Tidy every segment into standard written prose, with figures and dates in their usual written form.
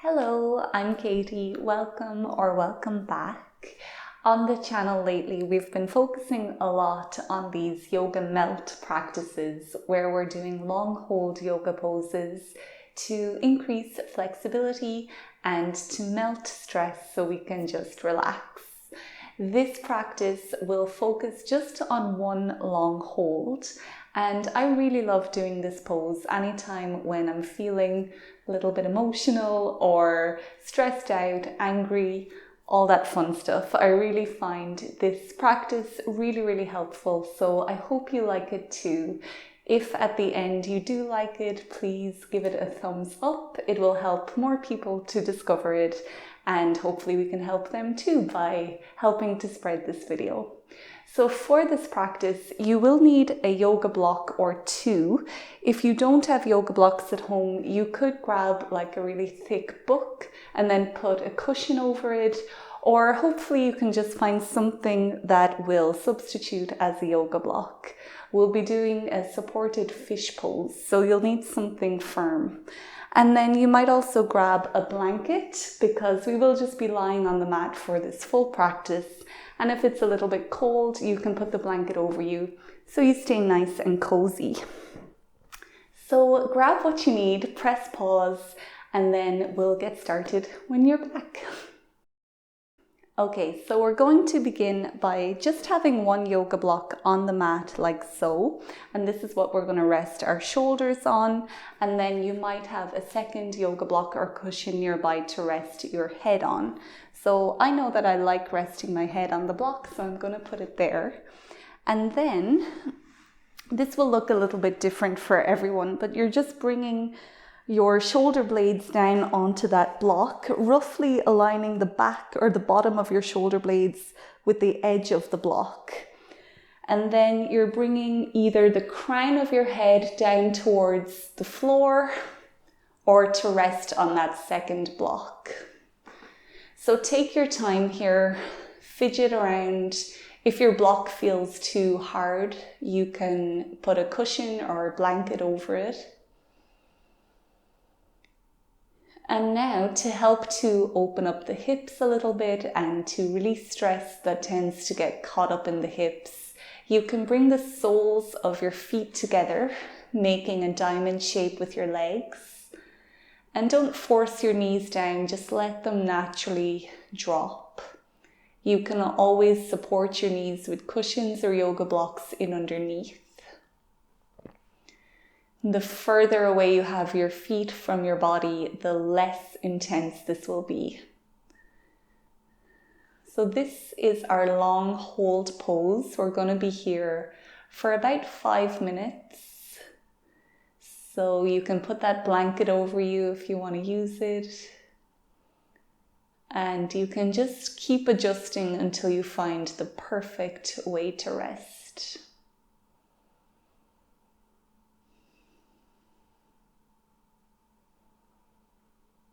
Hello, I'm Katie. Welcome back. On the channel lately, we've been focusing a lot on these yoga melt practices where we're doing long hold yoga poses to increase flexibility and to melt stress so we can just relax. This practice will focus just on one long hold, and I really love doing this pose anytime when I'm feeling a little bit emotional or stressed out, angry, all that fun stuff. I really find this practice really helpful, so I hope you like it too. If at the end you do like it, please give it a thumbs up. It will help more people to discover it, and hopefully we can help them too by helping to spread this video. So for this practice, you will need a yoga block or two. If you don't have yoga blocks at home, you could grab like a really thick book and then put a cushion over it, or hopefully you can just find something that will substitute as a yoga block. We'll be doing a supported fish pose, so you'll need something firm. And then you might also grab a blanket because we will just be lying on the mat for this full practice. And if it's a little bit cold, you can put the blanket over you so you stay nice and cozy. So grab what you need, press pause, and then we'll get started when you're back. Okay, so we're going to begin by just having one yoga block on the mat like so, and this is what we're going to rest our shoulders on, and then you might have a second yoga block or cushion nearby to rest your head on. So I know that I like resting my head on the block, so I'm going to put it there. And then this will look a little bit different for everyone, but you're just bringing your shoulder blades down onto that block, roughly aligning the back or the bottom of your shoulder blades with the edge of the block. And then you're bringing either the crown of your head down towards the floor or to rest on that second block. So take your time here, fidget around. If your block feels too hard, you can put a cushion or a blanket over it. And now to help to open up the hips a little bit and to release stress that tends to get caught up in the hips, you can bring the soles of your feet together, making a diamond shape with your legs. And don't force your knees down, just let them naturally drop. You can always support your knees with cushions or yoga blocks in underneath. The further away you have your feet from your body, the less intense this will be. So this is our long hold pose. We're going to be here for about 5 minutes. So you can put that blanket over you if you want to use it. And you can just keep adjusting until you find the perfect way to rest.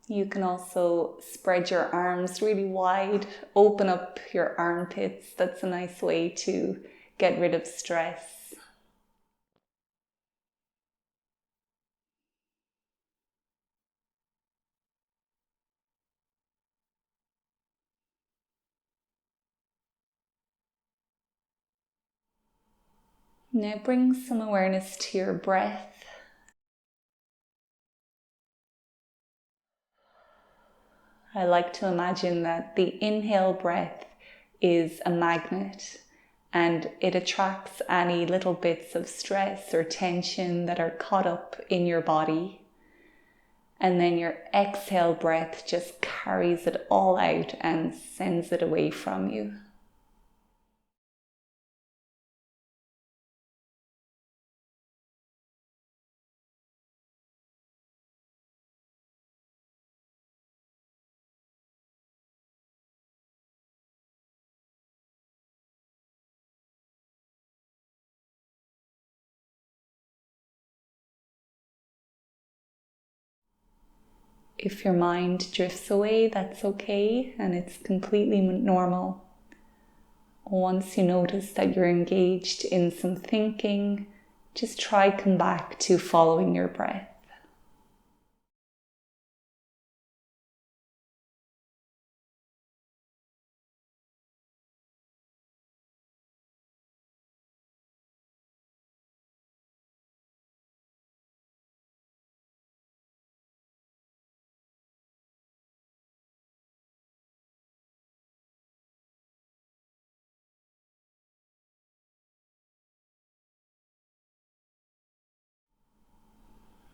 You can also spread your arms really wide, open up your armpits. That's a nice way to get rid of stress. Now bring some awareness to your breath. I like to imagine that the inhale breath is a magnet and it attracts any little bits of stress or tension that are caught up in your body. And then your exhale breath just carries it all out and sends it away from you. If your mind drifts away, that's okay, and it's completely normal. Once you notice that you're engaged in some thinking, just try come back to following your breath.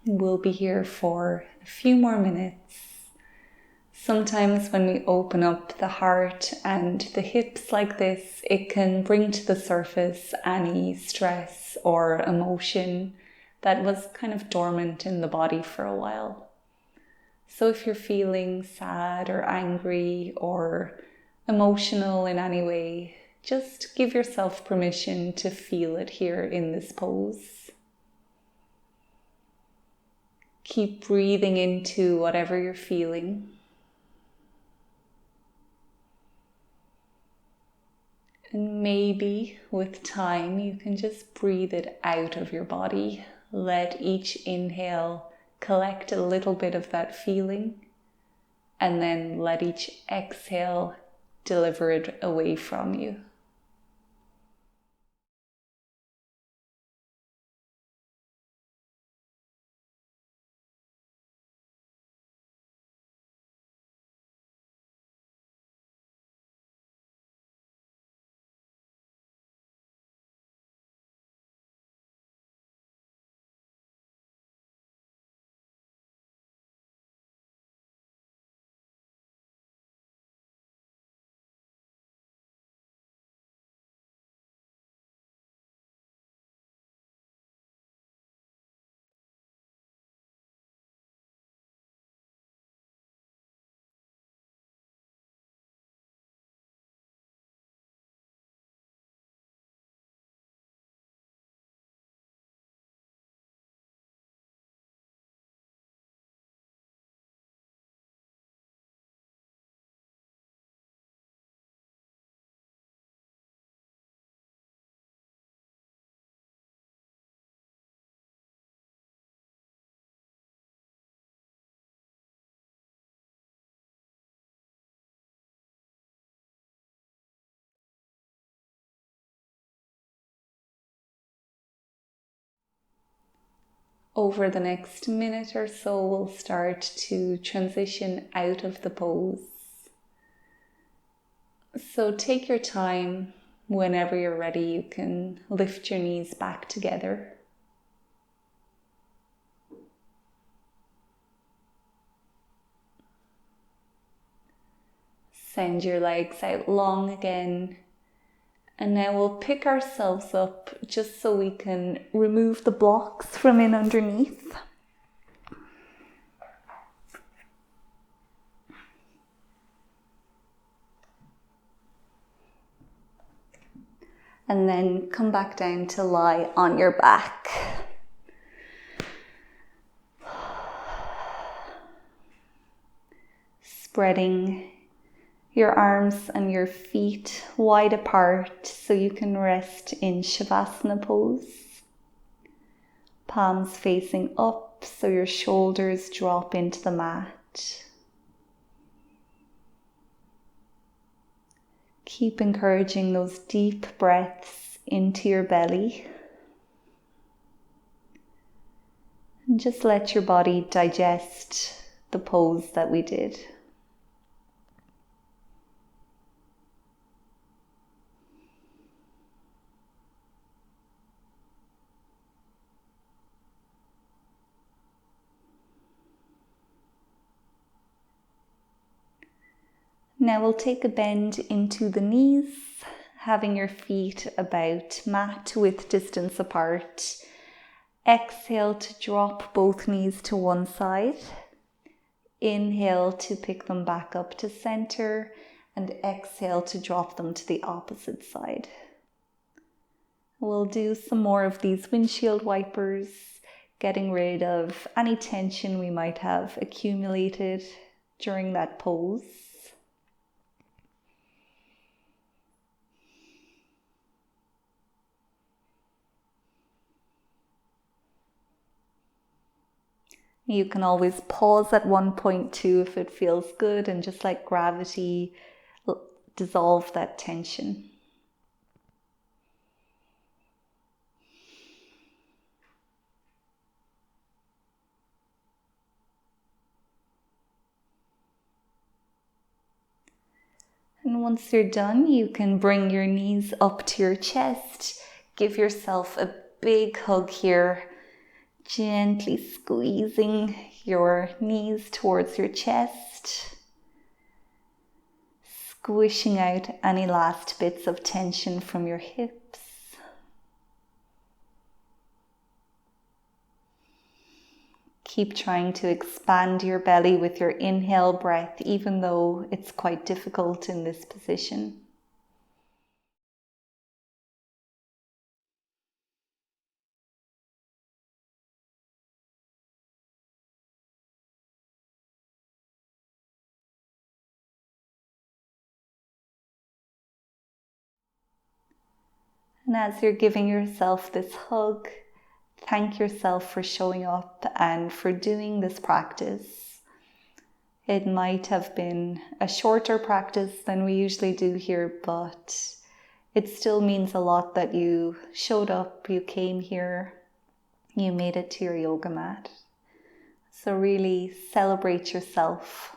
We'll be here for a few more minutes. Sometimes when we open up the heart and the hips like this, it can bring to the surface any stress or emotion that was kind of dormant in the body for a while. So if you're feeling sad or angry or emotional in any way, just give yourself permission to feel it here in this pose. Keep breathing into whatever you're feeling. And maybe with time, you can just breathe it out of your body. Let each inhale collect a little bit of that feeling, and then let each exhale deliver it away from you. Over the next minute or so, we'll start to transition out of the pose. So take your time. Whenever you're ready, you can lift your knees back together. Send your legs out long again. And now we'll pick ourselves up just so we can remove the blocks from in underneath. And then come back down to lie on your back. Spreading your arms and your feet wide apart so you can rest in Shavasana pose. Palms facing up so your shoulders drop into the mat. Keep encouraging those deep breaths into your belly. And just let your body digest the pose that we did. Now we'll take a bend into the knees, having your feet about mat width distance apart. Exhale to drop both knees to one side. Inhale to pick them back up to center, and exhale to drop them to the opposite side. We'll do some more of these windshield wipers, getting rid of any tension we might have accumulated during that pose. You can always pause at one point too if it feels good, and just let gravity dissolve that tension. And once you're done, you can bring your knees up to your chest. Give yourself a big hug here. Gently squeezing your knees towards your chest, squishing out any last bits of tension from your hips. Keep trying to expand your belly with your inhale breath, even though it's quite difficult in this position. And as you're giving yourself this hug, thank yourself for showing up and for doing this practice. It might have been a shorter practice than we usually do here, but it still means a lot that you showed up, you came here, you made it to your yoga mat. So really celebrate yourself.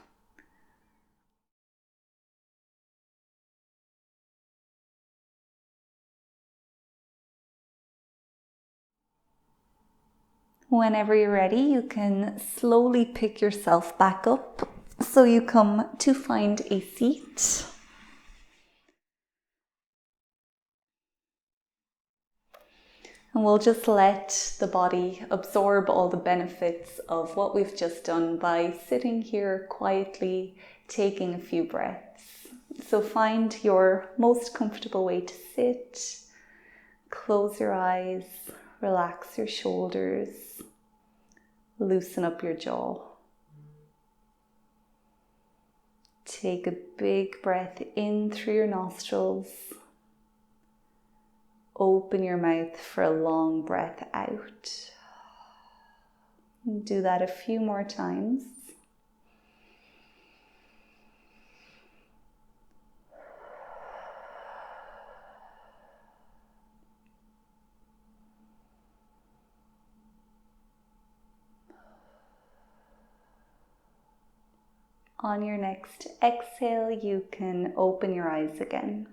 Whenever you're ready, you can slowly pick yourself back up. So you come to find a seat. And we'll just let the body absorb all the benefits of what we've just done by sitting here quietly, taking a few breaths. So find your most comfortable way to sit. Close your eyes, relax your shoulders, loosen up your jaw. Take a big breath in through your nostrils. Open your mouth for a long breath out. Do that a few more times. On your next exhale, you can open your eyes again.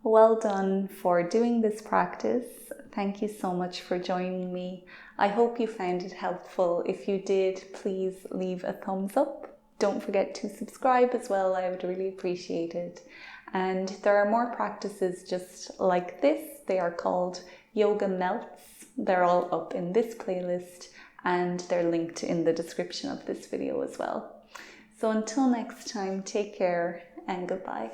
Well done for doing this practice. Thank you so much for joining me. I hope you found it helpful. If you did, please leave a thumbs up. Don't forget to subscribe as well. I would really appreciate it. And there are more practices just like this. They are called Yoga Melts. They're all up in this playlist and they're linked in the description of this video as well. So until next time, take care and goodbye.